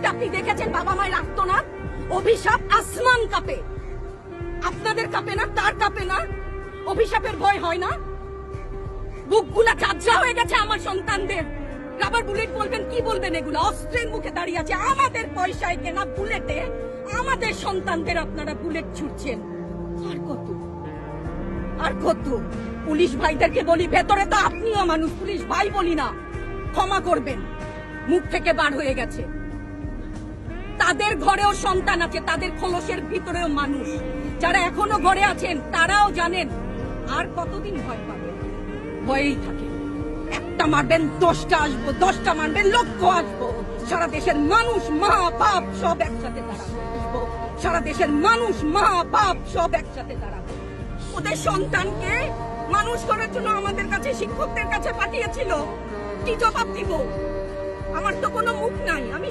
অতীত আপনি দেখেছেন বাবা মায়ের আর্তনাদ, অভিশাপ আসমান কাঁপে, আপনাদের কাঁপে না? তার কাঁপে না? অভিশাপের ভয় হয় না? বুকগুলা ঝাঁঝরা হয়ে গেছে আমার সন্তানদের। রাবার বুলেট বলবেন, কি বলবেন? এগুলো অস্ত্রের মুখে দাঁড়িয়ে আছে, আমাদের পয়সায় কেনা বুলেটে আমাদের সন্তানদের আপনারা বুলেট ছুটছেন। আর কত, আর কত? পুলিশ ভাইদেরকে বলি, ভেতরে তো আপনিও মানুষ, পুলিশ ভাই বলি না, ক্ষমা করবেন, মুখ থেকে বার হয়ে গেছে। তাদের ঘরেও সন্তান আছে, তাদের খোলসের ভিতরেও মানুষ। যারা এখনো ঘরে আছেন তারাও জানেন আর কতদিন ভয় পাবেন। ভয়েই থাকে, একটা মারবেন 10টা আসবো, 10টা মারবেন লক্ষ আসবো। সারা দেশের মানুষ, মা বাপ সব একসাথে দাঁড়াবো। সারা দেশের মানুষ, মা বাপ সব একসাথে দাঁড়াবো। ওদের সন্তানকে মানুষ করার জন্য আমাদের কাছে, শিক্ষকদের কাছে পাঠিয়েছিল। কি জবাব দিব? আমার তো কোনো মুখ নাই, আমি